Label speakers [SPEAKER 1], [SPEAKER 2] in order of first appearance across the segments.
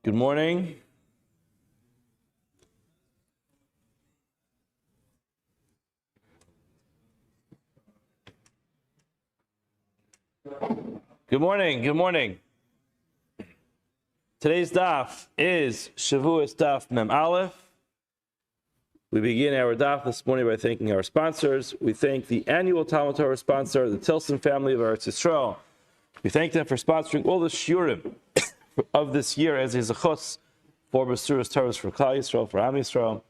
[SPEAKER 1] Good morning. Good morning. Good morning. Today's daf is Shevuos daf Mem Aleph. We begin our daf this morning by thanking our sponsors. We thank the annual Talmud Torah sponsor, the Tilson family of Eretz Yisrael. We thank them for sponsoring all the shiurim of this year as a zechus for Basuras Torah for Klal Yisrael, for Am Yisrael.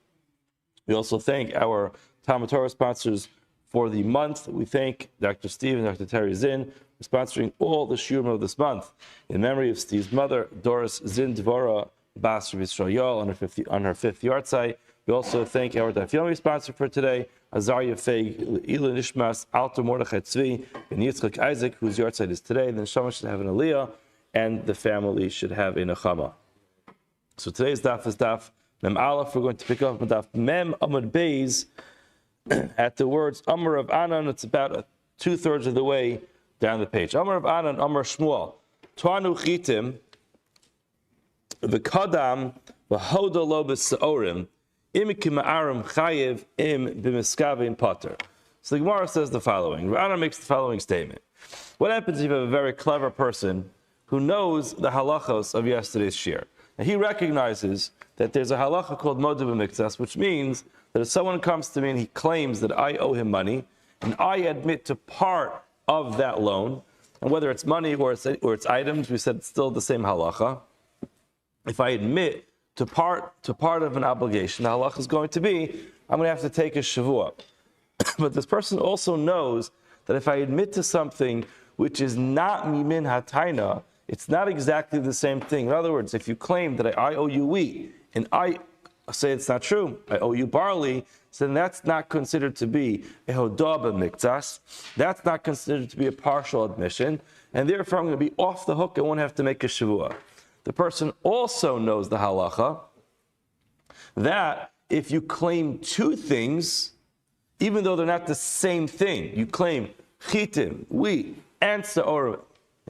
[SPEAKER 1] We also thank our Talmud Torah sponsors for the month. We thank Dr. Steve and Dr. Terry Zinn for sponsoring all the shiurim of this month in memory of Steve's mother, Doris Zinn Dvora Bas Yisrael, on her fifth yahrzeit. We also thank our Daf Yomi sponsor for today, Aryeh Feig, Ila Nishmas, Alter Mordechai Tzvi, and Yitzchak Isaac, whose yahrzeit is today. And then Shama should have an aliyah, and the family should have a nechama. So today's daf is daf Mem Aleph. We're going to pick up on daf Mem Amud Beis at the words Amar of Anan. It's about 2/3 of the way down the page. Amar of Anan, Amar Shmuel, Tuanu Chitim, V'Kadam, V'Hoda Lo B'Seorim, Im Kima'arim Chayiv, Im B'Miskavin Potter. So the Gemara says the following. Anan makes the following statement. What happens if you have a very clever person who knows the halachos of yesterday's shir? Now, he recognizes that there's a halacha called Moed B'Miktzas, which means that if someone comes to me and he claims that I owe him money, and I admit to part of that loan, and whether it's money or it's items, we said it's still the same halacha. If I admit to part of an obligation, the halacha is going to be, I'm going to have to take a shavua. But this person also knows that if I admit to something which is not mimin hataina, it's not exactly the same thing. In other words, if you claim that I owe you wheat, and I say it's not true, I owe you barley, so then that's not considered to be a hodah b'miktzas. That's not considered to be a partial admission, and therefore I'm going to be off the hook. I won't have to make a shavua. The person also knows the halacha that if you claim two things, even though they're not the same thing, you claim chitim, wheat, and se'or,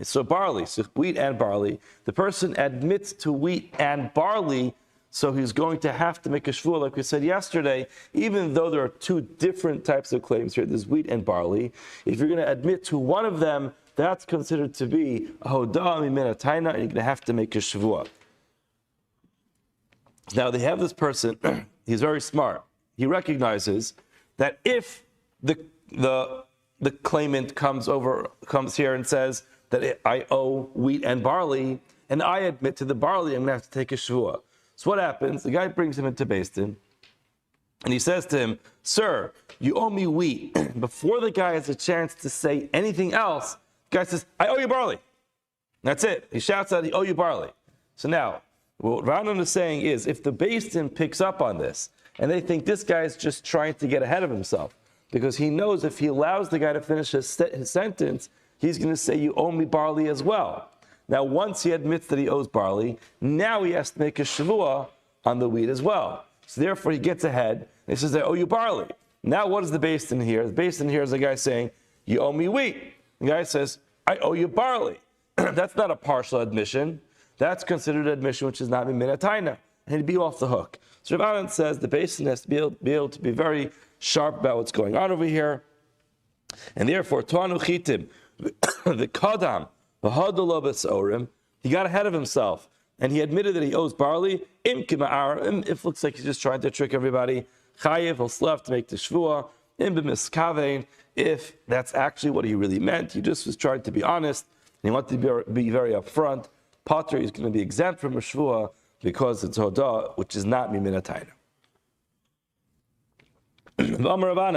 [SPEAKER 1] so barley, so wheat and barley, the person admits to wheat and barley, so he's going to have to make a shvuah, like we said yesterday, even though there are two different types of claims here, there's wheat and barley. If you're going to admit to one of them, that's considered to be a hodah mimin hataina, and you're going to have to make a shvuah. Now they have this person, he's very smart. He recognizes that if the claimant comes here and says that I owe wheat and barley, and I admit to the barley, I'm going to have to take a shvuah. So what happens? The guy brings him into Beis Din, and he says to him, "Sir, you owe me wheat." Before the guy has a chance to say anything else, the guy says, "I owe you barley." That's it. He shouts out, "I owe you barley." So now, what Ranan is saying is, if the Beis Din picks up on this, and they think this guy is just trying to get ahead of himself, because he knows if he allows the guy to finish his sentence, he's going to say, "You owe me barley as well." Now, once he admits that he owes barley, now he has to make a shavua on the wheat as well. So therefore, he gets ahead, and he says, "I owe you barley." Now, what is the Beis Din here? The Beis Din here is a guy saying, "You owe me wheat." The guy says, "I owe you barley." That's not a partial admission. That's considered an admission which is not mimin hataina, and he'd be off the hook. So Rav Anan says the Beis Din has to be able to be very sharp about what's going on over here, and therefore, Tuanu Chitim, the Kadam, the Hodah Lo B'Seorim, he got ahead of himself, and he admitted that he owes barley. Im Kima'arim, if it looks like he's just trying to trick everybody, Chayiv, he'll still have to make the shvuah. Im B'Miskavein, if that's actually what he really meant, he just was trying to be honest, and he wanted to be very upfront. Potter is going to be exempt from a shvuah because it's hodah, which is not mimin hataina. Amar Rav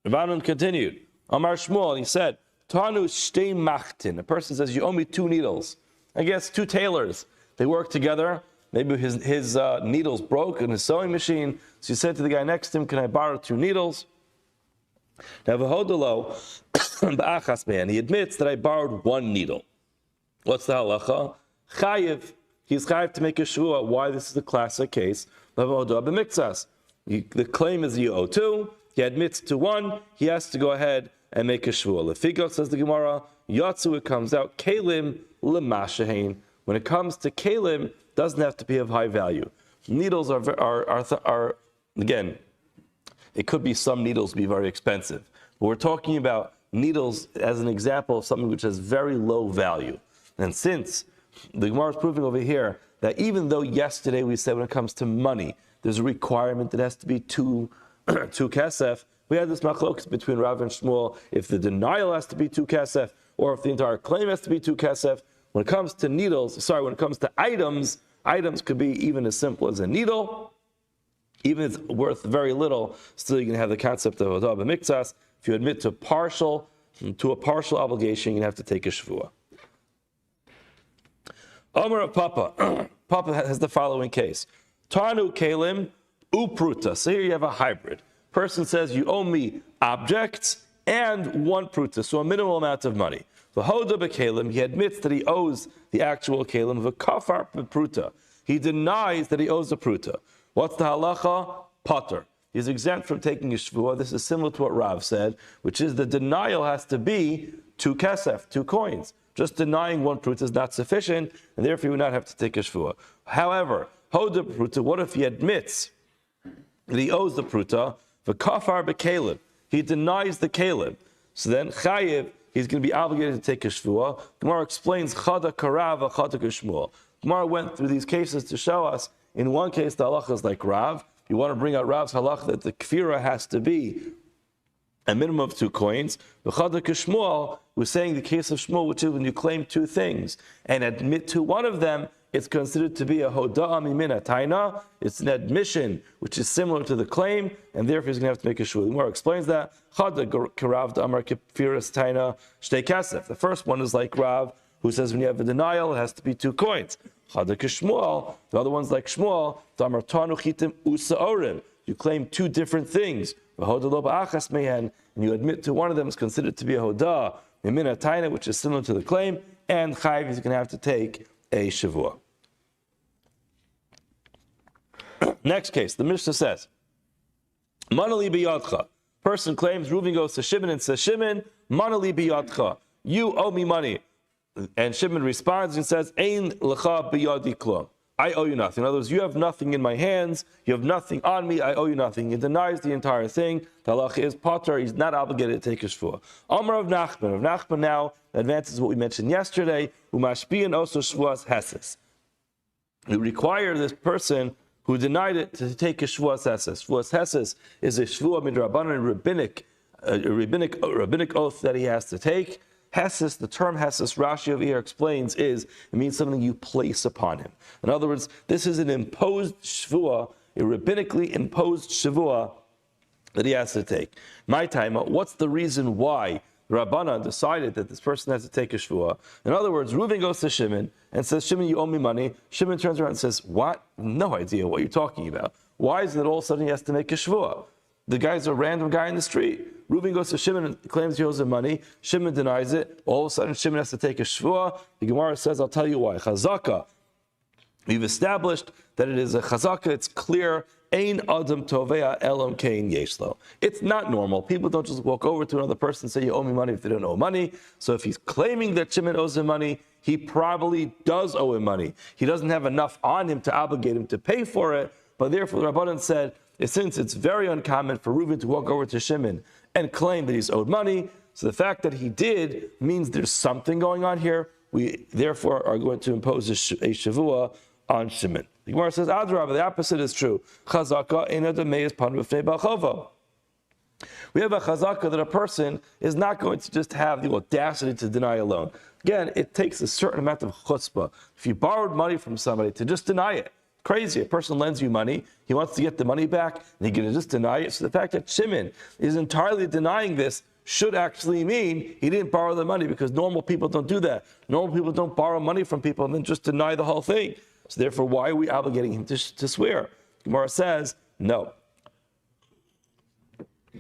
[SPEAKER 1] Anan continued. Amar Shmuel, he said, Tanu shtei machtin. A person says, "You owe me 2 needles." I guess 2 tailors. They work together. Maybe his needles broke in his sewing machine. So he said to the guy next to him, "Can I borrow 2 needles?" Now, v'hodalo ba'achas man. He admits that I borrowed 1 needle. What's the halacha? Chayiv. He's chayiv to make a shvuah. Why? This is the classic case of hodah b'miktzas. The claim is you owe 2. He admits to 1. He has to go ahead and make a shvuah. Lefigo, says the Gemara, Yatsu, it comes out, Kalim L'mashahin. When it comes to kalim, doesn't have to be of high value. Needles are again, it could be some needles be very expensive. But we're talking about needles as an example of something which has very low value. And since the Gemara is proving over here that even though yesterday we said when it comes to money, there's a requirement that has to be two kesef, we had this machlokes between Rav and Shmuel if the denial has to be 2 kesef or if the entire claim has to be 2 kesef. When it comes to when it comes to items could be even as simple as a needle. Even if it's worth very little, still you can have the concept of Hodah b'miktsas. If you admit to a partial obligation, you have to take a Shevuah. Omer of Papa. Papa has the following case. Tanu kelim upruta. So here you have a hybrid. Person says, you owe me objects and 1 pruta, so a minimal amount of money. V'hoda b'kelim, he admits that he owes the actual kelim. V'kafar b'pruta, he denies that he owes the pruta. What's the halacha? Potter. He's exempt from taking a shvuah. This is similar to what Rav said, which is the denial has to be 2 kesef, 2 coins. Just denying 1 pruta is not sufficient, and therefore you would not have to take a shvuah. However, hoda pruta, what if he admits that he owes the pruta? V'kafar b'kelim, he denies the kelim. So then chayiv, he's going to be obligated to take a shvuah. Gemara explains chada karav chada k'shmuel. Gemara went through these cases to show us. In one case, the halacha is like Rav. You want to bring out Rav's halacha that the kfira has to be a minimum of 2 coins. The chada k'shmuel was saying the case of Shmuel, which is when you claim 2 things and admit to one of them, it's considered to be a hoda'a mimina taina. It's an admission which is similar to the claim, and therefore he's going to have to make a shvuah. The Gemara explains that. Chada karav d'amar k'firas taina shtei kasef. The first one is like Rav, who says when you have a denial, it has to be 2 coins. Chada k'shmuel. The other one's like Shmuel. D'amar tanu chitim usa'orim. You claim 2 different things. V'hoda lo ba'achas mehen, and you admit to one of them is considered to be a hoda'a mimina taina, which is similar to the claim, and chayiv is going to have to take a shevuah. Next case, the Mishnah says, Manali biyadcha. Person claims, Reuven goes to Shimon and says, Shimon, Manali biyadcha. You owe me money. And Shimon responds and says, Ein lecha biyadi klum. I owe you nothing. In other words, you have nothing in my hands. You have nothing on me. I owe you nothing. He denies the entire thing. The halacha is potter. He's not obligated to take his shvuah. Amar of Nachman. Of Nachman now advances what we mentioned yesterday. Umashpian also shvuas heses. We require this person who denied it to take a shvuas heses. Shvuas heses is a shvuah midrabanan rabbinic oath that he has to take. Heses, the term heses, Rashi over here explains, it means something you place upon him. In other words, this is an imposed shvuah, a rabbinically imposed shvuah that he has to take. My time, what's the reason why Rabbanan decided that this person has to take a shvuah? In other words, Reuven goes to Shimon and says, Shimon, you owe me money. Shimon turns around and says, what? No idea what you're talking about. Why is it all of a sudden he has to make a shvuah? The guy's a random guy in the street. Reuven goes to Shimon and claims he owes him money. Shimon denies it. All of a sudden, Shimon has to take a shvuah. The Gemara says, I'll tell you why. Chazaka. We've established that it is a chazaka. It's clear. Ein adam tovea elam kein yeshlo. It's not normal. People don't just walk over to another person and say, you owe me money if they don't owe money. So if he's claiming that Shimon owes him money, he probably does owe him money. He doesn't have enough on him to obligate him to pay for it. But therefore, the Rabbanan said, since it's very uncommon for Reuven to walk over to Shimon and claim that he's owed money, so the fact that he did means there's something going on here. We therefore are going to impose a shevuah on Shimon. The Gemara says, Adrabah, the opposite is true. Chazaka ena demeis panu b'fnei b'chova. We have a chazaka that a person is not going to just have the audacity to deny a loan. Again, it takes a certain amount of chutzpah. If you borrowed money from somebody, to just deny it. Crazy. A person lends you money, he wants to get the money back, and he's going to just deny it. So the fact that Shimon is entirely denying this should actually mean he didn't borrow the money, because normal people don't do that. Normal people don't borrow money from people and then just deny the whole thing. So therefore, why are we obligating him to swear? Gemara says, no.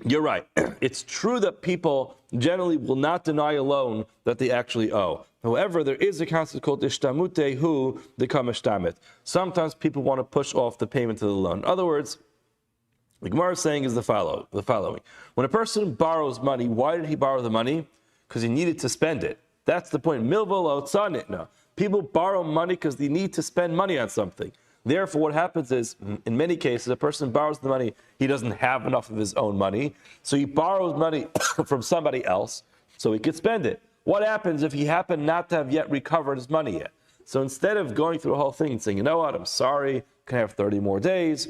[SPEAKER 1] You're right. It's true that people generally will not deny a loan that they actually owe. However, there is a concept called ishtamute hu dekam ishtamit. Sometimes people want to push off the payment of the loan. In other words, the Gemara is saying is the following. When a person borrows money, why did he borrow the money? Because he needed to spend it. That's the point. Milvo lo tzanit. No. People borrow money because they need to spend money on something. Therefore, what happens is, in many cases, a person borrows the money, he doesn't have enough of his own money, so he borrows money from somebody else so he could spend it. What happens if he happened not to have yet recovered his money yet? So instead of going through the whole thing and saying, you know what, I'm sorry, can I have 30 more days?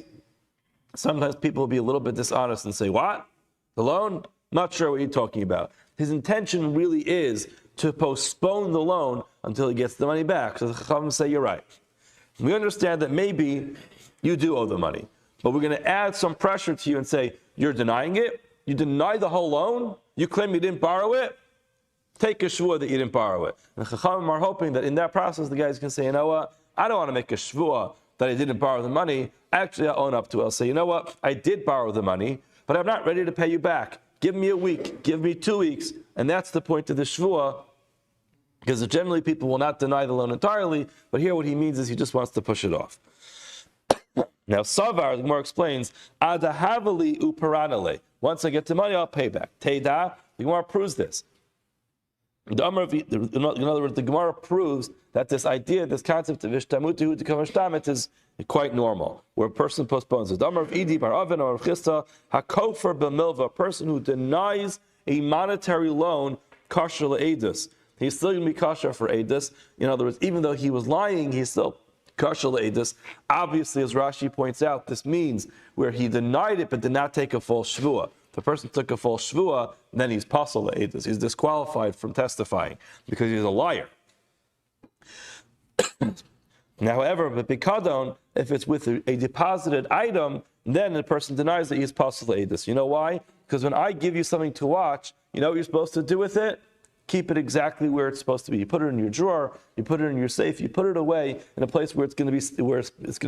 [SPEAKER 1] Sometimes people will be a little bit dishonest and say, what? The loan? Not sure what you're talking about. His intention really is to postpone the loan until he gets the money back. So the Chachamim say, you're right. We understand that maybe you do owe the money, but we're going to add some pressure to you and say, you're denying it? You deny the whole loan? You claim you didn't borrow it? Take a shvuah that you didn't borrow it. And the Chachamim are hoping that in that process, the guys can say, you know what? I don't want to make a shvuah that I didn't borrow the money. Actually, I'll own up to it. I'll say, you know what? I did borrow the money, but I'm not ready to pay you back. Give me a week. Give me 2 weeks. And that's the point of the shvuah. Because generally people will not deny the loan entirely, but here what he means is he just wants to push it off. Now, Savar, the Gemara explains, Adahavali uparanale. Once I get the money, I'll pay back. Teida, the Gemara proves this. In other words, the Gemara proves that this idea, this concept of ishtamutu to kamashtamet is quite normal, where a person postpones it. A person who denies a monetary loan, kasher le'edus. He's still going to be kasher for edus. In other words, even though he was lying, he's still kasher le'edus. Obviously, as Rashi points out, this means where he denied it but did not take a full shvuah. If the person took a full shvuah, then he's pasal le'edus. He's disqualified from testifying because he's a liar. Now, however, but bikadon, if it's with a deposited item, then the person denies that he's pasal le'edus. You know why? Because when I give you something to watch, you know what you're supposed to do with it? Keep it exactly where it's supposed to be. You put it in your drawer, you put it in your safe, you put it away in a place where it's going to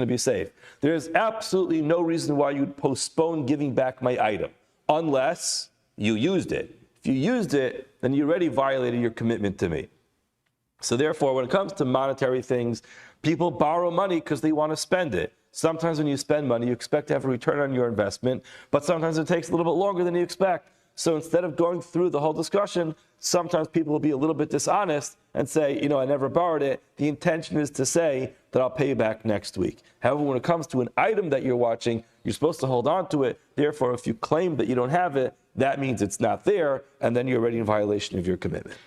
[SPEAKER 1] be safe. There is absolutely no reason why you'd postpone giving back my item, unless you used it. If you used it, then you already violated your commitment to me. So therefore, when it comes to monetary things, people borrow money because they want to spend it. Sometimes when you spend money, you expect to have a return on your investment, but sometimes it takes a little bit longer than you expect. So instead of going through the whole discussion, sometimes people will be a little bit dishonest and say, you know, I never borrowed it. The intention is to say that I'll pay you back next week. However, when it comes to an item that you're watching, you're supposed to hold on to it. Therefore, if you claim that you don't have it, that means it's not there, and then you're already in violation of your commitment.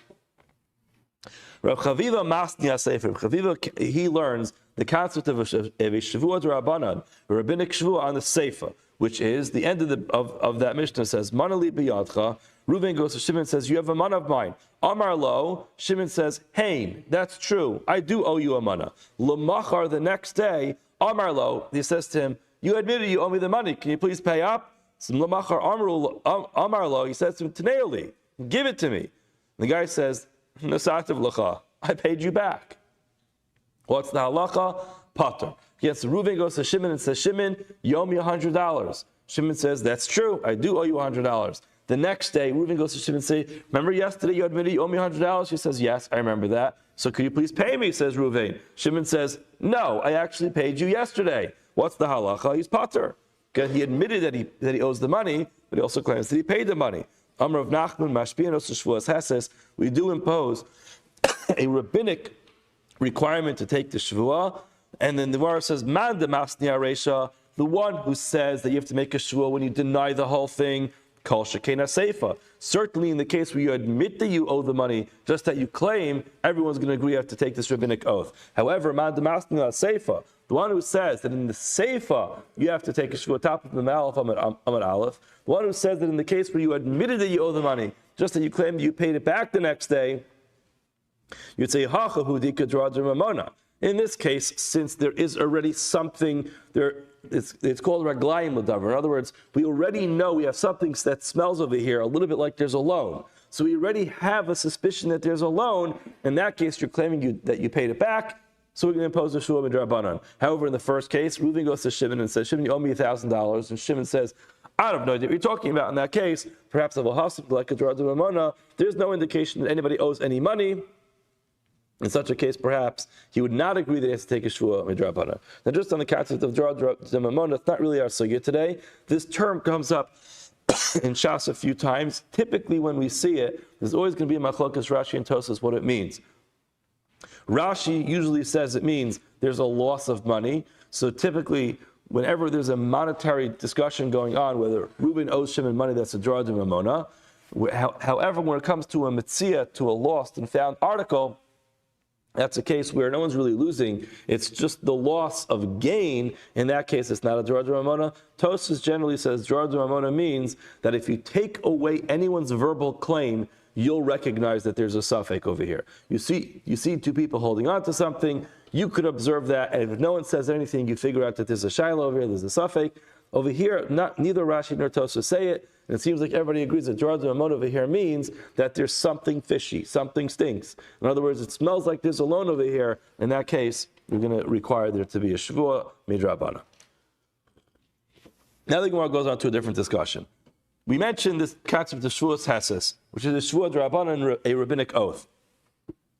[SPEAKER 1] Rav Chaviva Masni HaSefer. Chaviva, he learns the concept of a Shevuos Rabbanan, a rabbinic Shevuah on the Sefer, which is the end of that Mishnah says, Manali biyadcha. Reuven goes to Shimon and says, you have a mana of mine. Amar lo, Shimon says, Hain, that's true. I do owe you a mana. L'machar, the next day, Amar lo, he says to him, you admitted you owe me the money. Can you please pay up? So L'machar Amar lo, he says to him, Taneoli, give it to me. The guy says, Nasativ l'cha, I paid you back. What's the halacha? Pater. Yes, Reuven goes to Shimon and says, Shimon, you owe me $100. Shimon says, that's true, I do owe you $100. The next day, Reuven goes to Shimon and says, remember yesterday you admitted you owe me $100? He says, yes, I remember that. So could you please pay me, says Reuven. Shimon says, no, I actually paid you yesterday. What's the halacha? He's pater. Because he admitted that he owes the money, but he also claims that he paid the money. Amr of Nachman, Mashpianos Shevuos Heses, we do impose a rabbinic requirement to take the Shevuah. And then the Gemara says, Man de Masni Aresha, the one who says that you have to make a Shevuah when you deny the whole thing, Kol Shekena Seifa. Certainly in the case where you admit that you owe the money, just that you claim, everyone's going to agree you have to take this rabbinic oath. However, Man de Masni Seifa, the one who says that in the Seifa you have to take a Shevuah, top of the Aleph, Amad Aleph, the one who says that in the case where you admitted that you owe the money, just that you claim that you paid it back the next day, you'd say, Hacha Hudika Drad Mamona. In this case, since there is already something there, it's called raglayim l'davar. In other words, we already know we have something that smells over here a little bit like there's a loan. So we already have a suspicion that there's a loan. In that case, you're claiming that you paid it back, so we're going to impose a shua midrabanan. However, in the first case, Reuven goes to Shimon and says, Shimon, you owe me $1,000. And Shimon says, I don't know what you're talking about in that case. Perhaps a v'hasib like a drad ramona. There's no indication that anybody owes any money. In such a case, perhaps he would not agree that he has to take a shvuah midrabanan. Now, just on the concept of drad mamona, it's not really our sugya today. This term comes up in Shas a few times. Typically, when we see it, there's always going to be a machlokas Rashi and Tosas what it means. Rashi usually says it means there's a loss of money. So typically, whenever there's a monetary discussion going on, whether Reuben owes Shimon money, that's a drad mamona. However, when it comes to a mitzia, to a lost and found article, that's a case where no one's really losing. It's just the loss of gain. In that case, it's not a drad mamona. Tosfos generally says drad mamona means that if you take away anyone's verbal claim, you'll recognize that there's a suffix over here. You see two people holding on to something, you could observe that, and if no one says anything, you figure out that there's a shiloh over here, there's a suffix. Over here, neither Rashi nor Tosfos say it, and it seems like everybody agrees that drad mamona over here means that there's something fishy, something stinks. In other words, it smells like there's a loan over here. In that case, you're going to require there to be a Shevuos midrabana. Now the Gemara goes on to a different discussion. We mentioned this concept of Shevuos Heses, which is a Shevuos drabana and a rabbinic oath.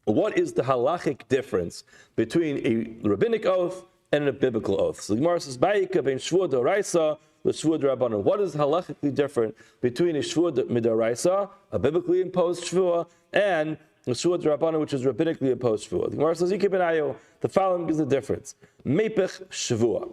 [SPEAKER 1] What is the halachic difference between a rabbinic oath and a biblical oath? So the Gemara says, "Ba'ika ben Shevuos d'oraisa l'Shevuos drabana." What is halachically different between a Shevuos midoraisa, a biblically imposed Shevuos, and a Shevuos drabana, which is rabbinically imposed Shevuos? The Gemara says, the following is the difference: Mepech Shevuos.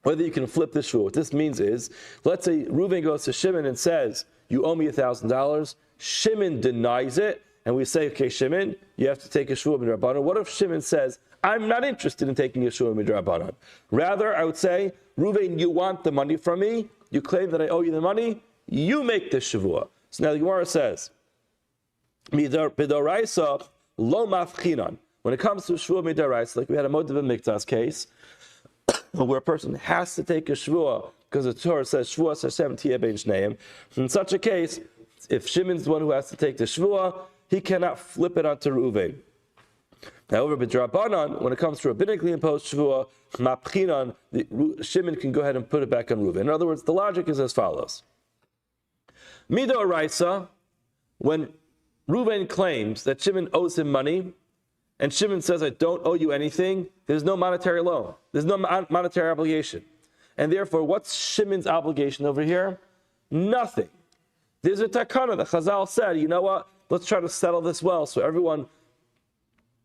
[SPEAKER 1] Whether you can flip the Shevuos. What this means is, let's say Reuven goes to Shimon and says, "You owe me $1,000." Shimon denies it, and we say, "Okay, Shimon, you have to take a Shevuos midrabanan." What if Shimon says, "I'm not interested in taking a Shevuos midrabanan"? Rather, I would say, "Reuven, you want the money from me. You claim that I owe you the money. You make the Shevuos." So now the Gemara says, "Midoraisa lo mafchinan." When it comes to Shevuos midoraisa, like we had a Moed Miktas case, where a person has to take a Shevuos because the Torah says Shevuos Hashem tiyeh bein shneim. In such a case, if Shimon's the one who has to take the Shevuos, he cannot flip it onto Reuven. However, b'drabanan, when it comes to rabbinically imposed Shevuos, mapchinan, Shimon can go ahead and put it back on Reuven. In other words, the logic is as follows: Midoraisa, when Reuven claims that Shimon owes him money, and Shimon says, "I don't owe you anything," there's no monetary loan. There's no monetary obligation. And therefore, what's Shimon's obligation over here? Nothing. There's a takana. The Chazal said, you know what? Let's try to settle this well so everyone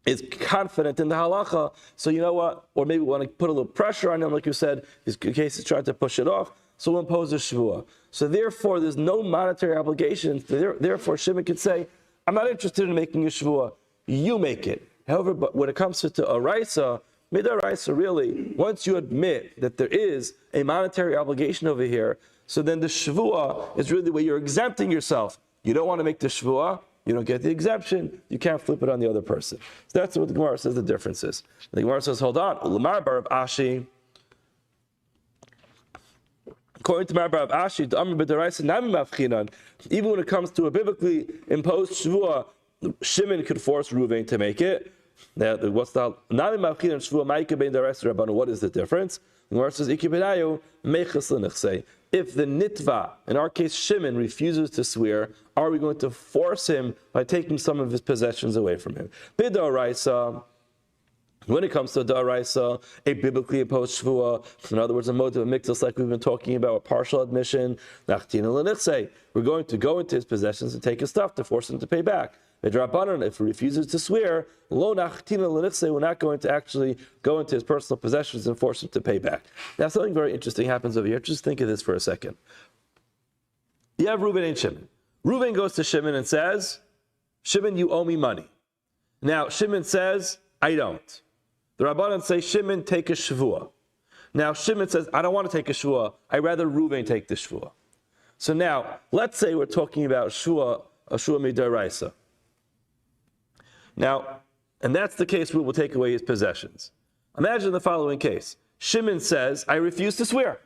[SPEAKER 1] is confident in the halacha. So you know what? Or maybe we want to put a little pressure on him, like you said, his case is trying to push it off. So we'll impose a Shevuos. So therefore, there's no monetary obligation. Therefore, Shimon could say, "I'm not interested in making a Shevuos. You make it." However, but when it comes to Araisa, Midoraisa, really, once you admit that there is a monetary obligation over here, so then the Shevuos is really where you're exempting yourself. You don't want to make the Shevuos, you don't get the exemption, you can't flip it on the other person. So that's what the Gemara says the difference is. The Gemara says, hold on, Ulamar bar of Ashi. According to Rabbi Ashi, the Amr b'Doraisa nami mafchinan. Even when it comes to a biblically imposed Shevuos, Shimon could force Reuven to make it. Now, what's the nami mafchinan Shevuos ma'ika bein Doraisa Rabbanu? What is the difference? The Gemara says, "Ikibedayu meichas l'nechsei." If the nitva, in our case Shimon, refuses to swear, are we going to force him by taking some of his possessions away from him? B'Doraisa. When it comes to Daraisa, a biblically imposed Shevuos, in other words, a motive of miktas, like we've been talking about, a partial admission, we're going to go into his possessions and take his stuff to force him to pay back. If he refuses to swear, we're not going to actually go into his personal possessions and force him to pay back. Now, something very interesting happens over here. Just think of this for a second. You have Reuben and Shimon. Reuben goes to Shimon and says, "Shimon, you owe me money." Now, Shimon says, "I don't." The Rabbanan say, "Shimon, take a Shevuos." Now, Shimon says, "I don't want to take a Shevuos. I'd rather Reuven take the Shevuos." So now, let's say we're talking about a Shevuos midaraisa. Now, and that's the case where we'll take away his possessions. Imagine the following case. Shimon says, "I refuse to swear."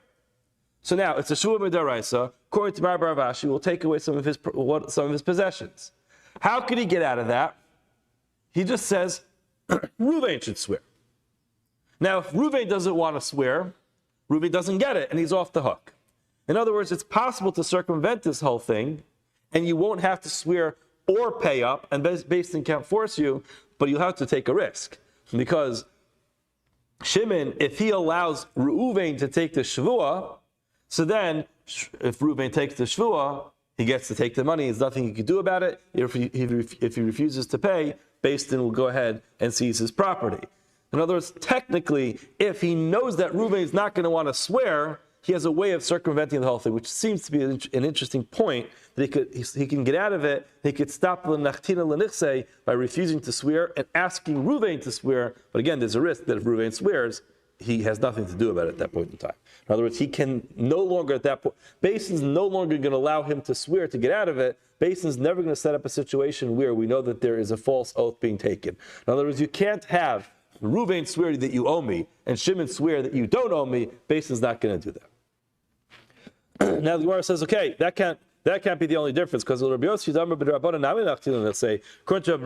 [SPEAKER 1] So now, it's a Shevuos midaraisa. According to Rabbi Ravashi, we'll take away some of his possessions. How could he get out of that? He just says, Reuven should swear. Now, if Reuven doesn't want to swear, Reuven doesn't get it, and he's off the hook. In other words, it's possible to circumvent this whole thing, and you won't have to swear or pay up, and Beis Din can't force you, but you'll have to take a risk. Because Shimon, if he allows Reuven to take the Shevuos, so then, if Reuven takes the Shevuos, he gets to take the money. There's nothing he can do about it. If he refuses to pay, Beis Din will go ahead and seize his property. In other words, technically, if he knows that Reuven is not going to want to swear, he has a way of circumventing the whole thing, which seems to be an interesting point, that he can get out of it. He could stop the nachtina l'nichsei by refusing to swear and asking Reuven to swear. But again, there's a risk that if Reuven swears, he has nothing to do about it at that point in time. In other words, he can no longer at that point, Beis Din's no longer going to allow him to swear to get out of it. Beis Din's never going to set up a situation where we know that there is a false oath being taken. In other words, you can't have Reuven swear that you owe me and Shimon swear that you don't owe me. Beis Din's not going to do that. Now the Gemara says, okay, that can't be the only difference, because Rabbi Yossi, let's say, according to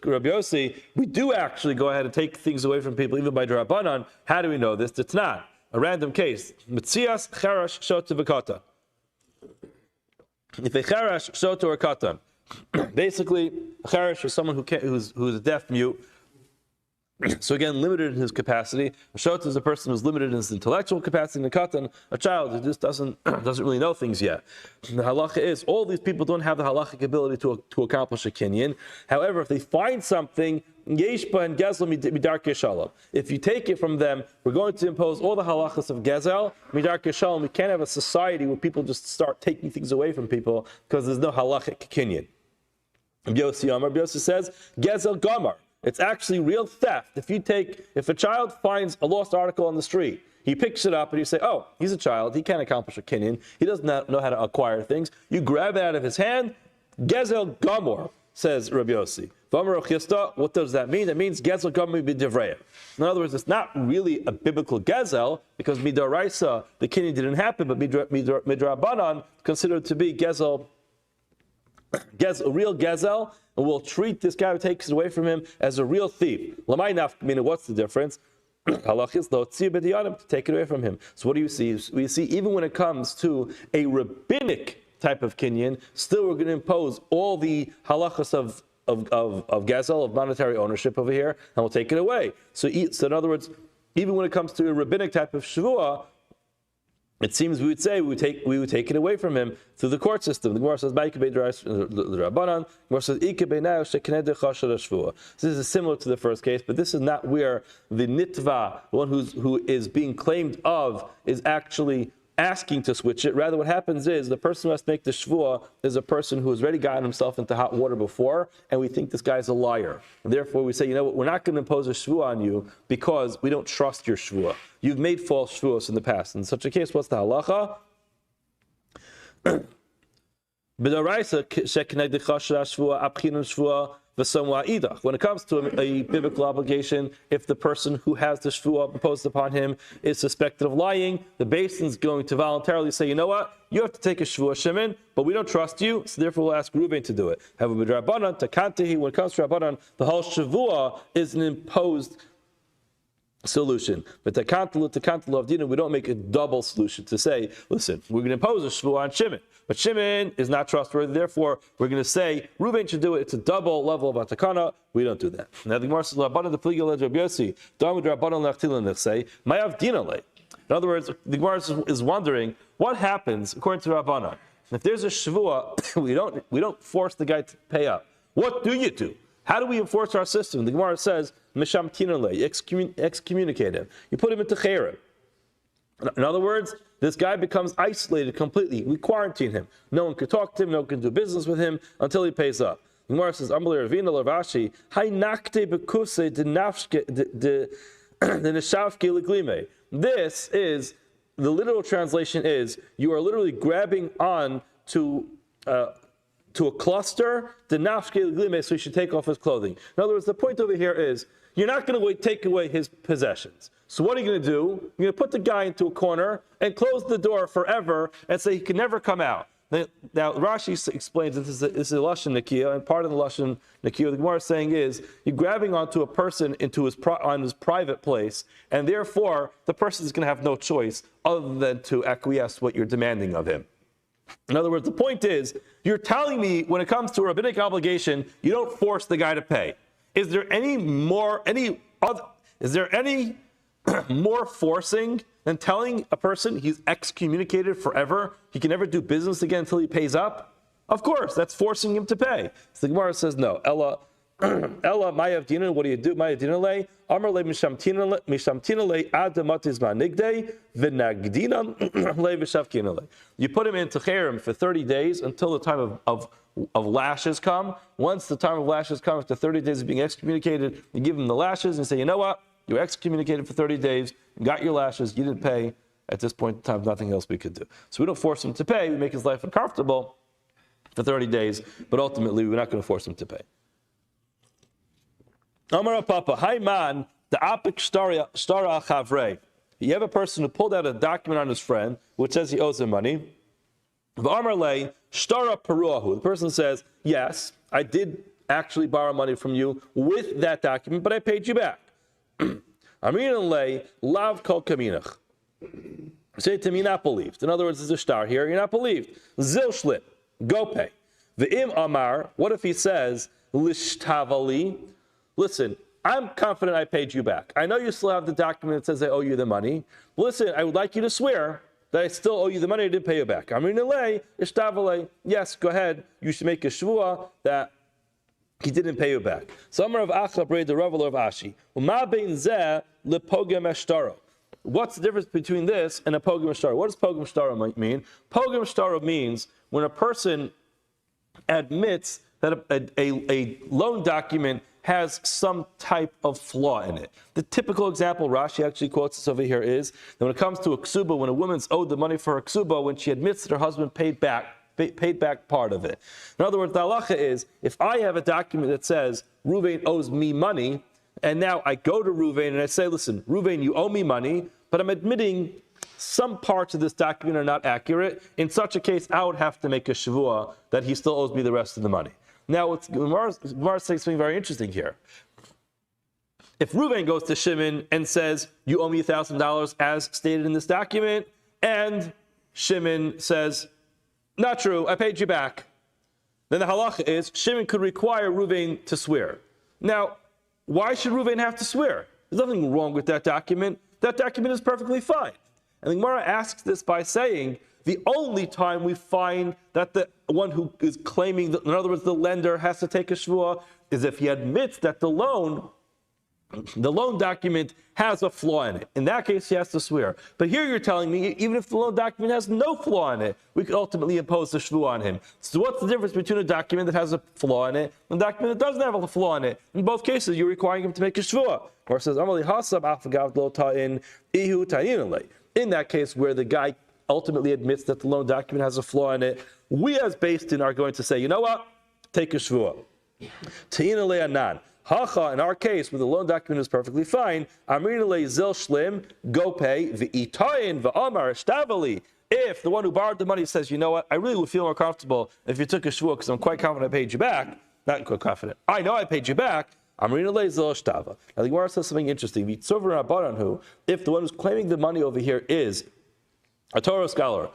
[SPEAKER 1] Rabbi Yossi, we do actually go ahead and take things away from people even by Drabanan. How do we know this? It's not a random case. Metzias charash shot to v'katan. If a charash shot to a katan, basically a charash is someone who's a deaf mute. So again, limited in his capacity. A shot is a person who's limited in his intellectual capacity. And a katan, a child who just doesn't really know things yet. And the halacha is all these people don't have the halachic ability to accomplish a kinyan. However, if they find something, yeshba and gezel midar keshalom. If you take it from them, we're going to impose all the halachas of gezel midar keshalom. We can't have a society where people just start taking things away from people because there's no halachic kinyan. Rabbi Yossi says gezel gamar. It's actually real theft. If a child finds a lost article on the street, he picks it up and you say, oh, he's a child, he can't accomplish a kinyan, he doesn't know how to acquire things. You grab it out of his hand, gezel gamor, says Rabbi Yossi. What does that mean? That means gezel gamor b'divrei. In other words, it's not really a biblical gezel, because midaraisa, the kinyan didn't happen, but midrabanan, considered to be gezel, a real gezel, and we'll treat this guy who takes it away from him as a real thief. What's the difference? To take it away from him. So what do you see? We see even when it comes to a rabbinic type of kinyan, still we're going to impose all the halachas of gezel, of monetary ownership over here, and we'll take it away. So in other words, even when it comes to a rabbinic type of Shevuos, it seems we would say we would take it away from him through the court system. The Gemara says, this is similar to the first case, but this is not where the nitva, the one who is being claimed of, is actually asking to switch it. Rather, what happens is the person who has to make the shvuah is a person who has already gotten himself into hot water before, and we think this guy's a liar. And therefore, we say, you know what, we're not going to impose a shvuah on you because we don't trust your shvuah. You've made false shvuos in the past. In such a case, what's the halacha? When it comes to a biblical obligation, if the person who has the shvuah imposed upon him is suspected of lying, the Beis Din's going to voluntarily say, you know what, you have to take a shvuah, Shimon, but we don't trust you, so therefore we'll ask Reuven to do it. However, when it comes to Rabbanan, the whole shvuah is an imposed solution. But we don't make a double solution to say, listen, we're going to impose a shvuah on Shimon, but Shimon is not trustworthy, therefore we're going to say Reuven should do it. It's a double level of atakana. We don't do that. Now the Gemara says, in other words, the Gemara is wondering what happens according to Rabbanan. If there's a shvuah, we don't force the guy to pay up. What do you do? How do we enforce our system? The Gemara says, Misham tinale, excommunicate him. You put him into cherem. In other words, this guy becomes isolated completely. We quarantine him. No one can talk to him, no one can do business with him until he pays up. The Gemara says, this is, the literal translation is, you are literally grabbing on to a cluster, so you should take off his clothing. In other words, the point over here is, you're not going to take away his possessions. So what are you going to do? You're going to put the guy into a corner and close the door forever and say he can never come out. Now, Rashi explains that this is a Lashon Nakiya, and part of the Lashon Nakiya, the Gemara is saying is, you're grabbing onto a person on his private place, and therefore, the person is going to have no choice other than to acquiesce what you're demanding of him. In other words, the point is, you're telling me when it comes to a rabbinic obligation, you don't force the guy to pay. Is there any more forcing than telling a person he's excommunicated forever? He can never do business again until he pays up? Of course, that's forcing him to pay. So the Gemara says no. Ella, Ella Mayav Dina, what do you do? Mayav Dina lay, Amar le Mishamtina le Adamatis Manigde, Vinagdina le Vishavkina le. You put him into Cherem for 30 days until the time of lashes come. Once the time of lashes comes, after 30 days of being excommunicated, you give him the lashes and say, you know what? You were excommunicated for 30 days, you got your lashes, you didn't pay. At this point in time, nothing else we could do. So we don't force him to pay, we make his life uncomfortable for 30 days, but ultimately we're not going to force him to pay. Amar Papa, hi man, the apik stara chavre. You have a person who pulled out a document on his friend, which says he owes him money. V'amar le stara peruahu. The person says, yes, I did actually borrow money from you with that document, but I paid you back. Amrin le lav kol kaminach. Say to me, not believed. In other words, there's a star here, you're not believed. Zil shlip, go pay. V'im amar, what if he says, lishtavali? Listen, I'm confident I paid you back. I know you still have the document that says I owe you the money. Listen, I would like you to swear that I still owe you the money, I didn't pay you back. Yes, go ahead. You should make a shvuah that he didn't pay you back. So Amar of Acha Brei the Rav of Ashi. What's the difference between this and a pogam shtara? What does pogam shtara mean? Pogam shtara means when a person admits that a loan document has some type of flaw in it. The typical example, Rashi actually quotes this over here, is that when it comes to a ksuba, when a woman's owed the money for her ksuba, when she admits that her husband paid back part of it. In other words, the halacha is, if I have a document that says Ruvain owes me money, and now I go to Ruvain and I say, listen, Ruvain, you owe me money, but I'm admitting some parts of this document are not accurate. In such a case, I would have to make a shevuah that he still owes me the rest of the money. Now, Gemara saying something very interesting here. If Reuven goes to Shimon and says, you owe me $1,000 as stated in this document, and Shimon says, not true, I paid you back, then the halacha is, Shimon could require Reuven to swear. Now, why should Reuven have to swear? There's nothing wrong with that document. That document is perfectly fine. And the Gemara asks this by saying, the only time we find that the one who is claiming, that, in other words, the lender has to take a shvuah, is if he admits that the loan document has a flaw in it. In that case, he has to swear. But here you're telling me, even if the loan document has no flaw in it, we could ultimately impose the shvuah on him. So what's the difference between a document that has a flaw in it and a document that doesn't have a flaw in it? In both cases, you're requiring him to make a shvuah. Or it says, in that case, where the guy ultimately admits that the loan document has a flaw in it, we as Beis Din are going to say, you know what? Take a shvuah. Ta'ina le'anan. Hacha, in our case, where the loan document is perfectly fine, Amrina le zil shlim, go pay, v'itayin v'amar shtabali. If the one who borrowed the money says, you know what, I really would feel more comfortable if you took a shvuah because I'm quite confident I paid you back. Not quite confident. I know I paid you back. Amrina le zil shtava. Now the Gemara says something interesting. If the one who's claiming the money over here is a Torah scholar,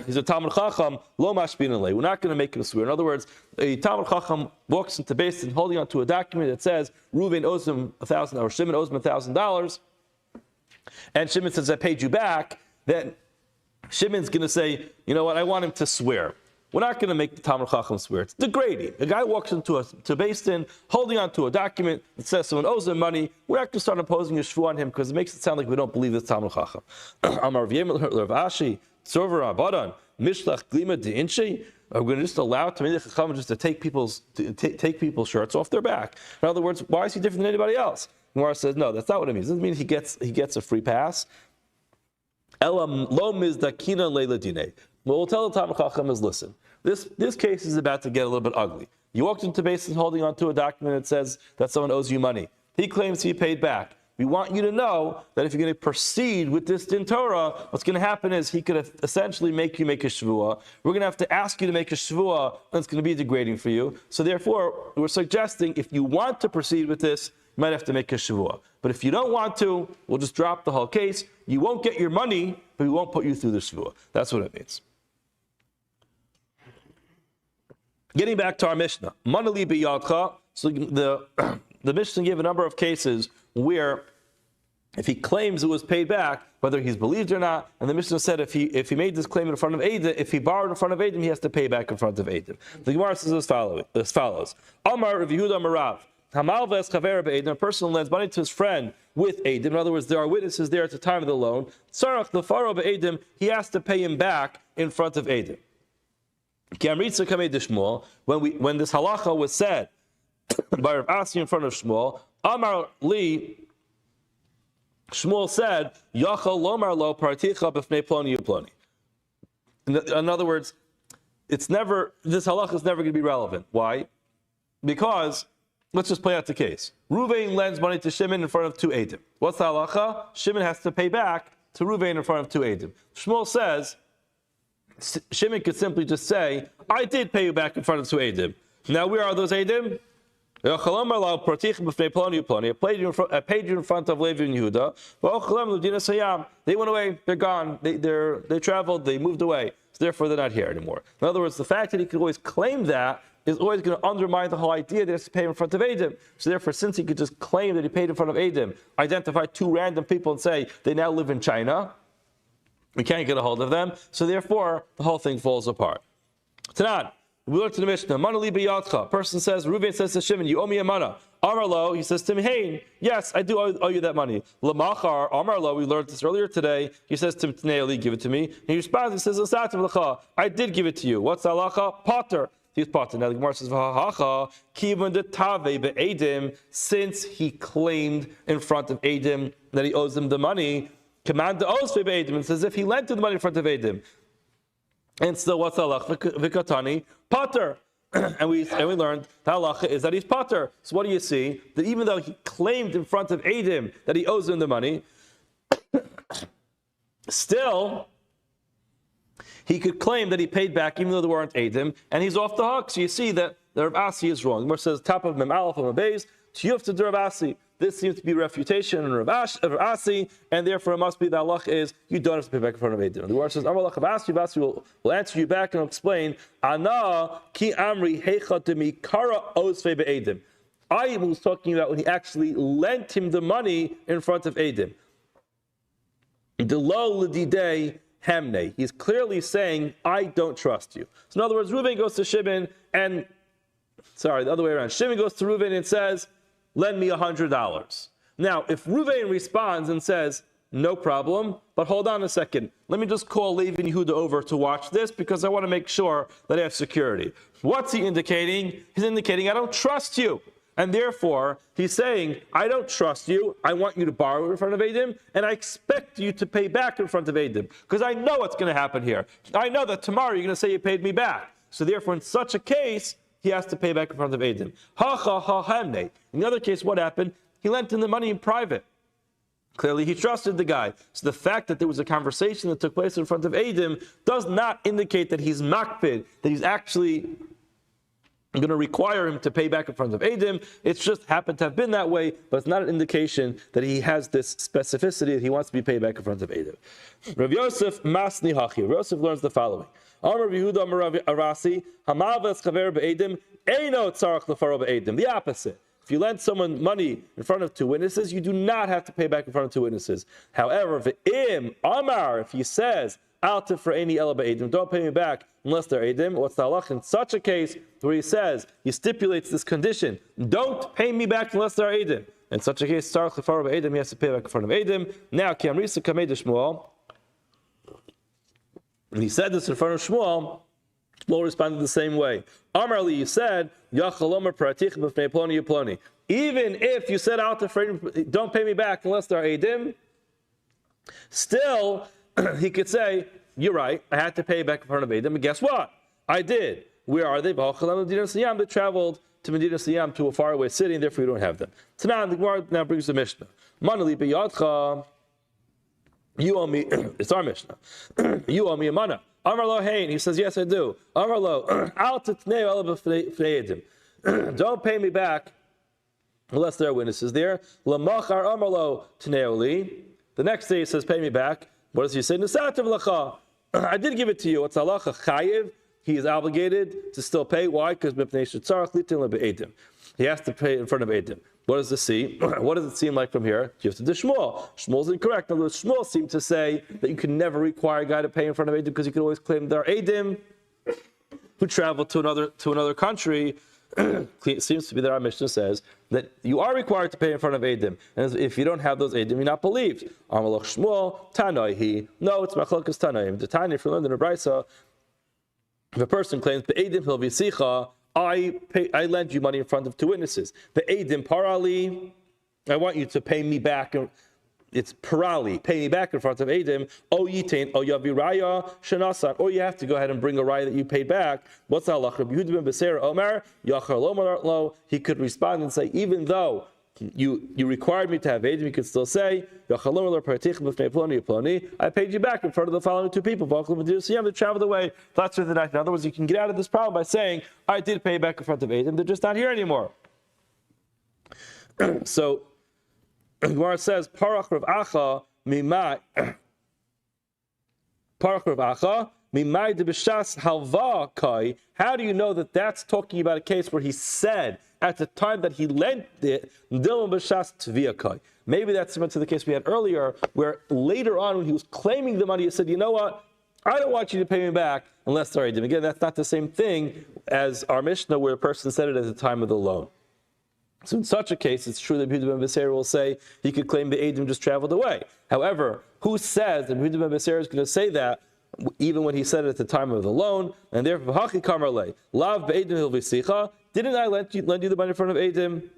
[SPEAKER 1] he's a Talmud Chacham, lo mashbin le. We're not going to make him swear. In other words, a Talmud Chacham walks into Beis Din holding onto a document that says Reuven owes him $1,000 or Shimon owes him $1,000, and Shimon says I paid you back. Then Shimon's going to say, you know what? I want him to swear. We're not going to make the Talmud Chacham swear. It's degrading. A guy walks into Beis Din holding onto a document that says someone owes him money. We're not going to start imposing a shvu on him because it makes it sound like we don't believe this Talmud Chacham. Amar Rav Ashi, Tzorva Rabbanan, Mishlach Glima de Inshi. Are we going to just allow Tamid Chacham just to take people's shirts off their back? In other words, why is he different than anybody else? Gemara says, no, that's not what it means. It doesn't mean he gets a free pass. Elam lo mizdakina leila dine. What we'll tell the Talmud Chacham is, listen, this case is about to get a little bit ugly. You walked into Beis Din holding onto a document that says that someone owes you money. He claims he paid back. We want you to know that if you're going to proceed with this Din Torah, what's going to happen is he could essentially make you make a shvuah. We're going to have to ask you to make a shvuah, and it's going to be degrading for you. So therefore, we're suggesting if you want to proceed with this, you might have to make a shvuah. But if you don't want to, we'll just drop the whole case. You won't get your money, but we won't put you through the shvuah. That's what it means. Getting back to our Mishnah, Manali biyadcha. So the Mishnah gave a number of cases where if he claims it was paid back, whether he's believed or not, and the Mishnah said if he made this claim in front of Eidim, if he borrowed in front of Eidim, he has to pay back in front of Eidim. The Gemara says as follows: Amar Rav Yehuda Amar Rav, Hamal v'es chaver be'edim, a person lends money to his friend with Eidim. In other words, there are witnesses there at the time of the loan. Tzarach lefaro be'edim, he has to pay him back in front of Eidim. When this halacha was said by Rav Asi in front of Shmuel, Amar li, Shmuel said, Yachal lomar lo particha b'fnei ploni uploni. In other words, this halacha is never going to be relevant. Why? Because, let's just play out the case. Ruvain lends money to Shimon in front of two Eidim. What's the halacha? Shimon has to pay back to Ruvain in front of two Eidim. Shmuel says, Shimon could simply just say, I did pay you back in front of two Eidim. Now, where are those Eidim? I paid you in front of Levi and Yehuda. They went away, they're gone, they traveled, they moved away. So therefore, they're not here anymore. In other words, the fact that he could always claim that is always going to undermine the whole idea that he has to pay in front of Eidim. So therefore, since he could just claim that he paid in front of Eidim, identify two random people and say they now live in China, we can't get a hold of them. So therefore, the whole thing falls apart. Tanan. We learned to the Mishnah, Mana li b'yadcha. Person says, Reuven says to Shimon, you owe me a mana. Amarlo, he says to him, hey, yes, I do owe you that money. Lamachar, Amarlo, we learned this earlier today. He says to Tneili, give it to me. And he responds, he says, I did give it to you. What's halacha? Potter. He's potter. Now the Gemara says, V'hahacha, kivan de tave be'edim, since he claimed in front of Eidim that he owes him the money, command the osve be'edim, and says if he lent him the money in front of Eidim. And still, what's halacha? V'katani, potter. and we learned the halacha is that he's potter. So what do you see? That even though he claimed in front of Eidim that he owes him the money, still he could claim that he paid back even though there weren't Eidim, and he's off the hook. So you see that the Rav Asi is wrong. The Gemara says top of Mem Aleph on the base, Tiyuf to Rav Asi. This seems to be refutation in Rav Asi, and therefore it must be the halach is you don't have to pay back in front of Eidim. The Gemara says, Amalach Rav Asi will answer you back and explain, Ana ki amri heicha demi kara osve be'edim. I was talking about when he actually lent him the money in front of Eidim. Delo l'didei hemne. He's clearly saying, I don't trust you. So in other words, Reuven goes to Shimon the other way around. Shimon goes to Reuven and says, lend me $100. Now, if Reuven responds and says, no problem, but hold on a second. Let me just call Levi and Yehuda over to watch this because I want to make sure that I have security. What's he indicating? He's indicating, I don't trust you. And therefore, he's saying, I don't trust you. I want you to borrow in front of Eidim, and I expect you to pay back in front of Eidim because I know what's going to happen here. I know that tomorrow you're going to say you paid me back. So therefore, in such a case, he has to pay back in front of Eidim. In the other case, what happened? He lent him the money in private. Clearly, he trusted the guy. So the fact that there was a conversation that took place in front of Eidim does not indicate that he's makpid, that he's actually going to require him to pay back in front of Eidim. It's just happened to have been that way, but it's not an indication that he has this specificity that he wants to be paid back in front of Eidim. Rav Yosef Masni Hachi. Rav Yosef learns the following. The opposite. If you lend someone money in front of two witnesses, you do not have to pay back in front of two witnesses. However, if he says, don't pay me back unless they're Eidim, what's the halach in such a case where he stipulates this condition, don't pay me back unless they're Eidim. In such a case, he has to pay back in front of Eidim. Now, Shmuel, when he said this in front of Shmuel, Shmuel responded the same way. Amarli, you said, even if you said out to don't pay me back unless they're Eidim, still, he could say, you're right, I had to pay back in front of Eidim, and guess what? I did. Where are they? They traveled to Medina Siyam, to a faraway city, and therefore you don't have them. Tanan, the Gemara now brings the Mishnah. Manali b'yadcha, you owe me, it's our Mishnah, you owe me a mana. Amarlo hein, he says, yes I do. Amarlo, al titnei ala b'fnei Eidim. Don't pay me back unless there are witnesses there. Lamachar amarlo tneoli. The next day he says, pay me back. What does he say? Nesativ lacha. I did give it to you. What's halacha? Chayiv. He is obligated to still pay. Why? Because he has to pay in front of Eidim. What does this seem? What does it seem like from here? You have to do Shmuel. Shmuel's incorrect. In other words, Shmuel seems to say that you can never require a guy to pay in front of Eidim because you can always claim there are Eidim who travel to another country. It seems to be that our Mishnah says that you are required to pay in front of Eidim, and if you don't have those Eidim, you're not believed. Amalach Shmuel Tanoi. No, it's Machlokas Tanoim. The Tanya, if you learn in the Brisa, if a person claims Be'edim Hil Visicha, I lend you money in front of two witnesses. The Eidim Parali, I want you to pay me back. It's Parali, pay me back in front of Eidim. O Yitain, O Yavi Raya, Shanasan. Or you have to go ahead and bring a raya that you paid back. What's the halach? Rabbi Yehuda ben Beseira Omer, Yachar Lomar Lo. He could respond and say, even though you required me to have Eidim, you could still say, Yachar Lomar Lo Partich B'fnei Ploni Ploni. I paid you back in front of the following two people. They traveled away. That's the night. In other words, you can get out of this problem by saying, I did pay back in front of Eidim. They're just not here anymore. So, Gemara says, Parach Rav Acha mimai de b'shas halva kai. How do you know that that's talking about a case where he said at the time that he lent it, Dilma b'shas tvia kai? Maybe that's similar to the case we had earlier, where later on when he was claiming the money, he said, you know what? I don't want you to pay me back unless they're Eidim. Again, that's not the same thing as our Mishnah where a person said it at the time of the loan. So in such a case, it's true that Yehuda ben Beseira will say he could claim the Eidim just traveled away. However, who says that Yehuda ben Beseira is going to say that even when he said it at the time of the loan? And therefore, Hachi Kamarle, Lav be'Eidim hil v'sicha, didn't I lend you the money in front of Eidim?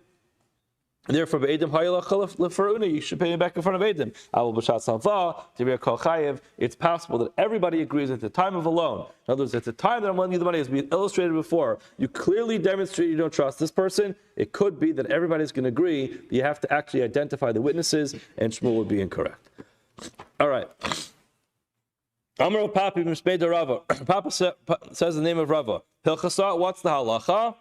[SPEAKER 1] And therefore, be'Eidim hayalach lefaruna, you should pay me back in front of Eidim. Avol b'shat salva, tibir kol chayev. It's possible that everybody agrees at the time of a loan. In other words, at the time that I'm lending you the money, as we illustrated before, you clearly demonstrate you don't trust this person. It could be that everybody's going to agree, but you have to actually identify the witnesses, and Shmuel would be incorrect. All right. Amar Papi Mishpei Rava. Papa says the name of Rava. Hilchasa, what's the halacha?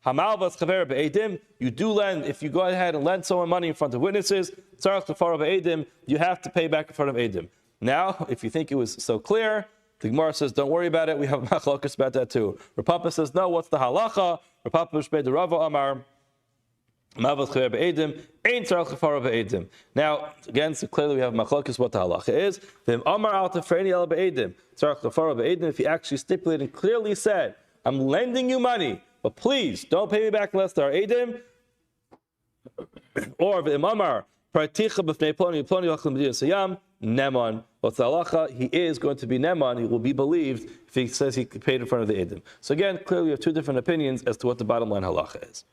[SPEAKER 1] Hamalvas chaver be'edim. You do lend, if you go ahead and lend someone money in front of witnesses, tzarach tefara be'edim, you have to pay back in front of edim. Now, if you think it was so clear, the Gemara says, don't worry about it. We have machlokas about that too. Rapapa says, no, what's the halacha? Rapapa Mishpei Rava Amar. Now, again, so clearly we have machlokas what the halacha is. If he actually stipulated and clearly said, I'm lending you money, but please don't pay me back unless there are Eidim. Or Neman. What's the halacha? He is going to be Neman. He will be believed if he says he paid in front of the Eidim. So again, clearly we have two different opinions as to what the bottom line halacha is.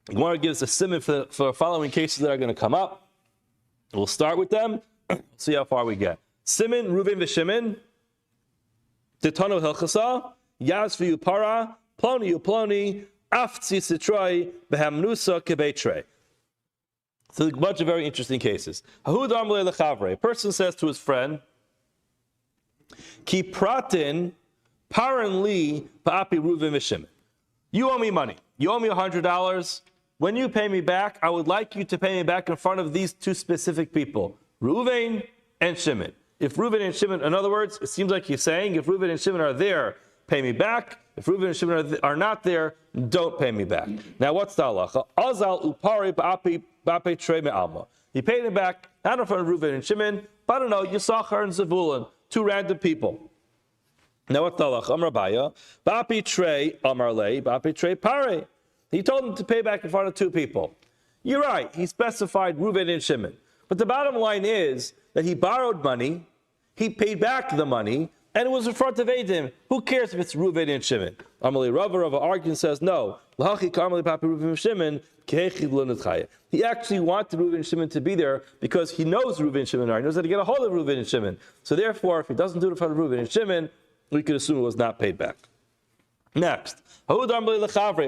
[SPEAKER 1] Gemara gives a simon for following cases that are going to come up. We'll start with them. See how far we get. Simon, Reuven v'Shimon. Titano hilchasa. Yaz v'yu para. Ploni uploni. Aftzi sitroi. Behamnusa kebeitre. So a bunch of very interesting cases. Hahud amle lechavre. A person says to his friend, Ki pratin paran li pa'api Reuven v'Shimon. You owe me money. You owe me $100. When you pay me back, I would like you to pay me back in front of these two specific people, Reuven and Shimon. If Reuven and Shimon, in other words, it seems like he's saying, if Reuven and Shimon are there, pay me back. If Reuven and Shimon are not there, don't pay me back. Now, what's the halacha? Azal upari ba'ape trei me'alma. He paid him back, not in front of Reuven and Shimon, but I don't know, Yisachar and Zevulun, two random people. Now, what's the halacha? Amar Abaya, ba'ape trei amar lei, ba'ape trei pare. He told him to pay back in front of two people. You're right, he specified Reuven and Shimon. But the bottom line is that he borrowed money, he paid back the money, and it was in front of Eidim. Who cares if it's Reuven and Shimon? Amalei Rava argues and says, no. He actually wanted Reuven and Shimon to be there because he knows Reuven and Shimon are. He knows how to get a hold of Reuven and Shimon. So therefore, if he doesn't do it in front of Reuven and Shimon, we could assume it was not paid back. Next, a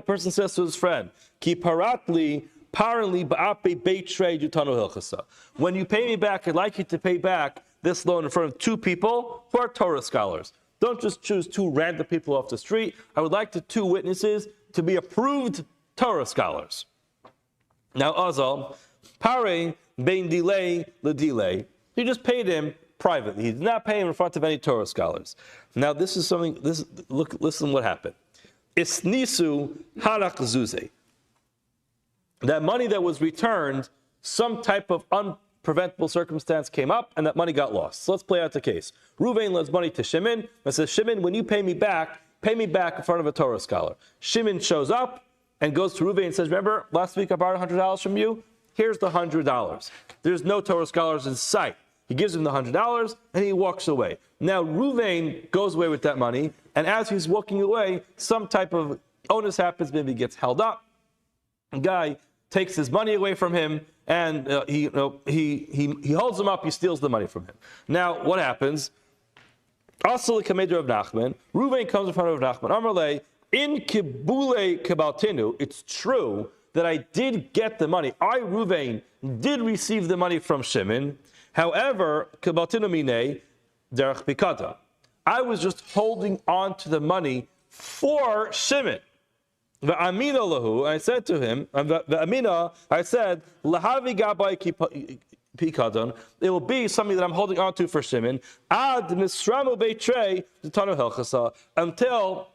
[SPEAKER 1] person says to his friend, Ki paratli parli ba'ape beitrei jutano hilchasa. When you pay me back, I'd like you to pay back this loan in front of two people who are Torah scholars. Don't just choose two random people off the street. I would like the two witnesses to be approved Torah scholars. Now, Azal, pare bein delay le delay. He just paid him privately. He did not pay him in front of any Torah scholars. Now, this is something. Listen what happened. Isnisu harak zuze. that money that was returned, some type of unpreventable circumstance came up, and that money got lost. So let's play out the case. Reuven lends money to Shimon, and says, Shimon, when you pay me back in front of a Torah scholar. Shimon shows up and goes to Reuven and says, remember, last week I borrowed $100 from you? Here's the $100. There's no Torah scholars in sight. He gives him the $100, and he walks away. Now, Reuven goes away with that money, and as he's walking away, some type of onus happens, maybe he gets held up. A guy takes his money away from him, and he holds him up, he steals the money from him. Now, what happens? Also, the Kameder of Nachman, Reuven comes in front of Nachman. Amarle, in Kibule Kibaltinu, it's true that I did get the money. I, Reuven, did receive the money from Shimon. However, Kibaltinu Mine, Derech Pikata. I was just holding on to the money for Shimon. V'amina lahu, I said to him, v'amina, I said, lahavi gabai pikadon, it will be something that I'm holding on to for Shimon, ad misramu beitrei t'tanu hilchasa, until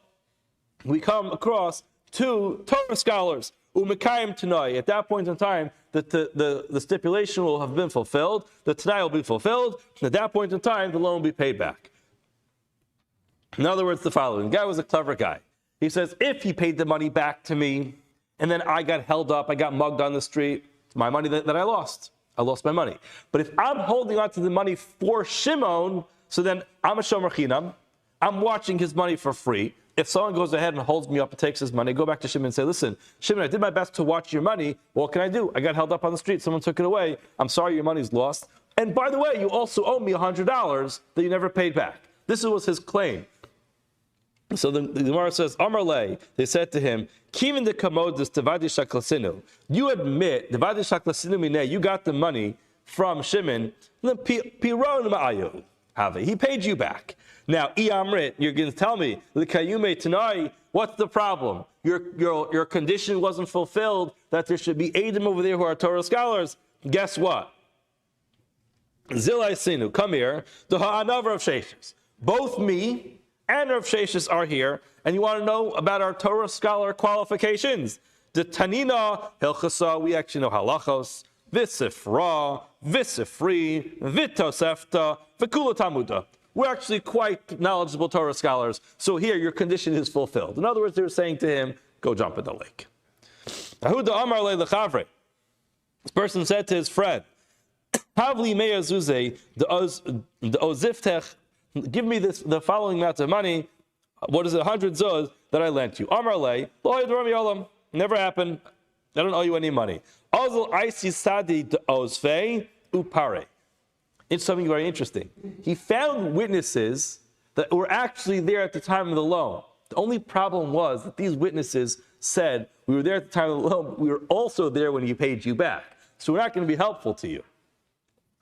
[SPEAKER 1] we come across two Torah scholars, umekayim tanai. At that point in time, the stipulation will have been fulfilled, the tanai will be fulfilled, and at that point in time, the loan will be paid back. In other words, the following. The guy was a clever guy. He says, if he paid the money back to me, and then I got held up, I got mugged on the street, it's my money that I lost. I lost my money. But if I'm holding on to the money for Shimon, so then I'm a shomer chinam, I'm watching his money for free. If someone goes ahead and holds me up and takes his money, I go back to Shimon and say, listen, Shimon, I did my best to watch your money. What can I do? I got held up on the street. Someone took it away. I'm sorry your money's lost. And by the way, you also owe me $100 that you never paid back. This was his claim. So the Gemara says, Amarle, they said to him, Kivin de Kamodis Tevadi Shaklasinu. You admit, Tevadi Shaklasinu Mine, you got the money from Shimon, Piron Ma'ayu. He paid you back. Now, Iamrit, you're going to tell me, Likayume Tanai, what's the problem? Your condition wasn't fulfilled, that there should be Adam over there who are Torah scholars. Guess what? Zilai Sinu, come here, the Ha'anavar of Sheshes. Both me and Rav Sheshes are here, and you want to know about our Torah scholar qualifications. The Tanina Hilchasa, we actually know halachos, Visifra, Visifri, Vitosefta, Vikula Tamuda. We're actually quite knowledgeable Torah scholars, so here your condition is fulfilled. In other words, they're saying to him, go jump in the lake. Ahuda Amar Le Lechavre. This person said to his friend, Havli Meyazuze, the Oziftech, give me the following amount of money. What is it? 100 zuz that I lent you. Amar le, never happened. I don't owe you any money. It's something very interesting. He found witnesses that were actually there at the time of the loan. The only problem was that these witnesses said, we were there at the time of the loan, but we were also there when he paid you back. So we're not going to be helpful to you.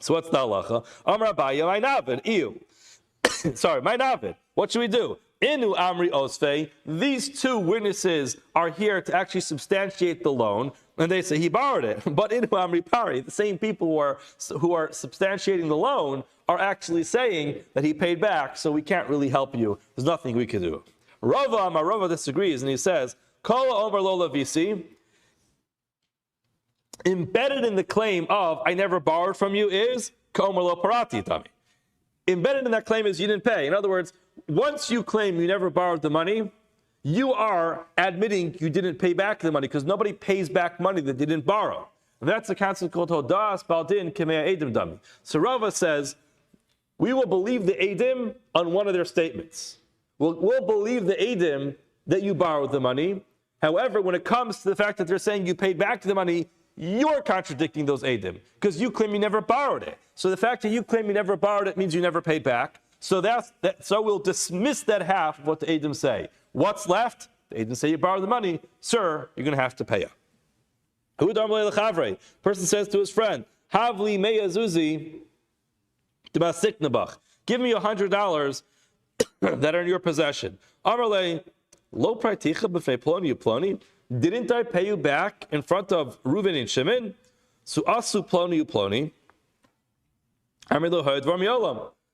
[SPEAKER 1] So what's the halacha? Amar Abaye, my navid, ew. Sorry, my navid. What should we do? Inu Amri Osfe, these two witnesses are here to actually substantiate the loan, and they say he borrowed it. But Inu Amri Pari, the same people who are substantiating the loan are actually saying that he paid back, so we can't really help you. There's nothing we can do. Rava disagrees, and he says, Kol Omer Lola Visi, embedded in the claim of I never borrowed from you is K'omer Lo Parati Tami. Embedded in that claim is you didn't pay. In other words, once you claim you never borrowed the money, you are admitting you didn't pay back the money because nobody pays back money that they didn't borrow. And that's a concept called Hodas Baldin Kemea Edim Dami. So Rava says, we will believe the Edim on one of their statements. We'll believe the Edim that you borrowed the money. However, when it comes to the fact that they're saying you paid back the money, you're contradicting those Edim because you claim you never borrowed it. So the fact that you claim you never borrowed it means you never paid back. So so we'll dismiss that half of what the Edim say. What's left? The Edim say you borrowed the money. Sir, you're going to have to pay up. Person says to his friend, Havli meyazuzi give me $100 that are in your possession. Amarle, lo praiticha b'fnei ploni uploni. Didn't I pay you back in front of Reuven and Shimon? So asu ploni uploni.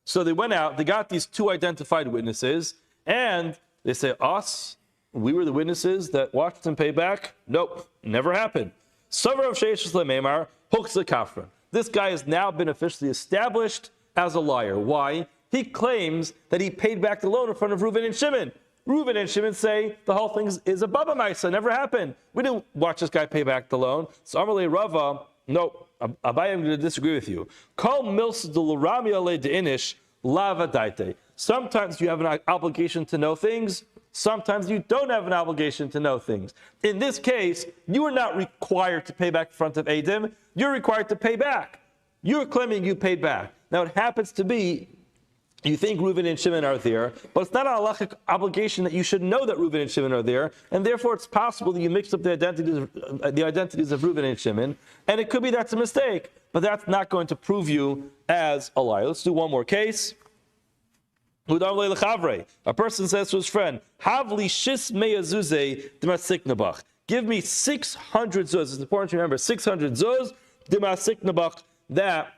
[SPEAKER 1] So they went out, they got these two identified witnesses, and they say, us, we were the witnesses that watched them pay back? Nope, never happened. Sover of Sheishus Lemeimar, Huksa Kafra. This guy has now been officially established as a liar. Why? He claims that he paid back the loan in front of Reuven and Shimon. Reuven and Shimon say the whole thing is a Baba Maisa, never happened. We didn't watch this guy pay back the loan. So Amalei Rava, no, Abai, I'm going to disagree with you. Kol Mils de Luramia le de Inish Lava Daite. Sometimes you have an obligation to know things. Sometimes you don't have an obligation to know things. In this case, you are not required to pay back in front of Adim. You're required to pay back. You're claiming you paid back. Now it happens to be, you think Reuven and Shimon are there, but it's not an halachic obligation that you should know that Reuven and Shimon are there, and therefore it's possible that you mixed up the identities of Reuven and Shimon, and it could be that's a mistake, but that's not going to prove you as a liar. Let's do one more case. A person says to his friend, Havli shis meyazuze d'masiknabach. Give me 600 zuz. It's important to remember, 600 zuz d'masiknabach that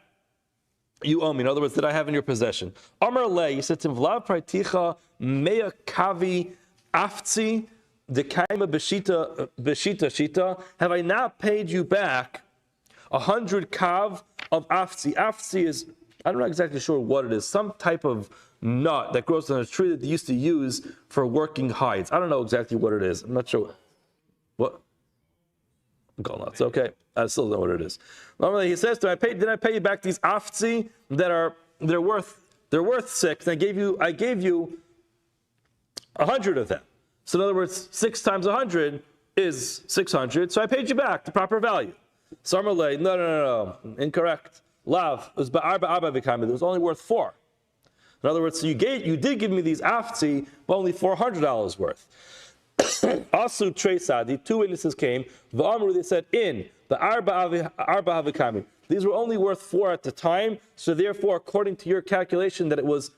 [SPEAKER 1] you owe me. In other words, that I have in your possession. Amar le, he said to him, Vlav praiticha meya kavi aftzi dekaima beshita shita. Have I not paid you back 100 kav of aftzi? Aftzi is, I'm not exactly sure what it is, some type of nut that grows on a tree that they used to use for working hides. I don't know exactly what it is. I'm not sure. What? Nuts. Okay, I still don't know what it is. Normally, he says, did I pay you back these aftzi they're worth 6? I gave you 100 of them. So in other words, 6 times 100 is 600. So I paid you back the proper value. Sarmalay, no, incorrect. Lav, it was ba'arba abba v'kaim. It was only worth 4. In other words, so you did give me these aftzi, but only $400 worth. Asu Tresadi, 2 witnesses came. V'amru, they said, in the arba havikami. These were only worth 4 at the time, so therefore, according to your calculation, that it was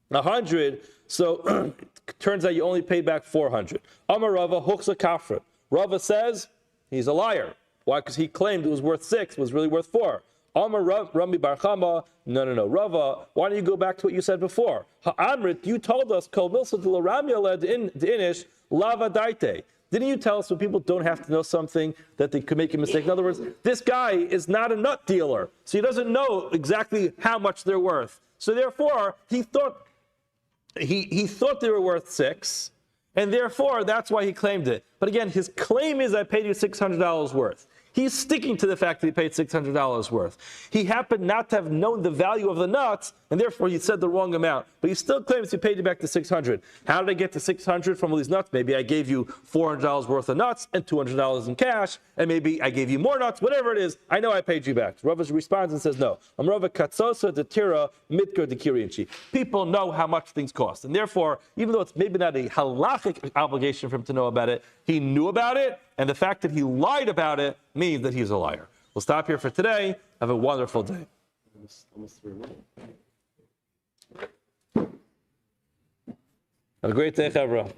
[SPEAKER 1] 100. So it turns out you only paid back 400. Amar Rava huksa kafra. Rava says he's a liar. Why? Because he claimed it was worth 6, was really worth 4. Amar Rabbi Bar Chama, no. Rava, why don't you go back to what you said before? Ha'amrit, you told us, Kol Milsa de Laramia led in Inish Lava Daite. Didn't you tell us when people don't have to know something that they could make a mistake? In other words, this guy is not a nut dealer, so he doesn't know exactly how much they're worth. So therefore, he thought they were worth 6, and therefore that's why he claimed it. But again, his claim is I paid you $600 worth. He's sticking to the fact that he paid $600 worth. He happened not to have known the value of the nuts, and therefore he said the wrong amount. But he still claims he paid you back the $600. How did I get to $600 from all these nuts? Maybe I gave you $400 worth of nuts and $200 in cash, and maybe I gave you more nuts. Whatever it is, I know I paid you back. Rava responds and says, no. Amrava katsosa de tira mitker de kirianchi. People know how much things cost, and therefore, even though it's maybe not a halachic obligation for him to know about it, he knew about it, and the fact that he lied about it means that he's a liar. We'll stop here for today. Have a wonderful day. Have a great day, Chavra.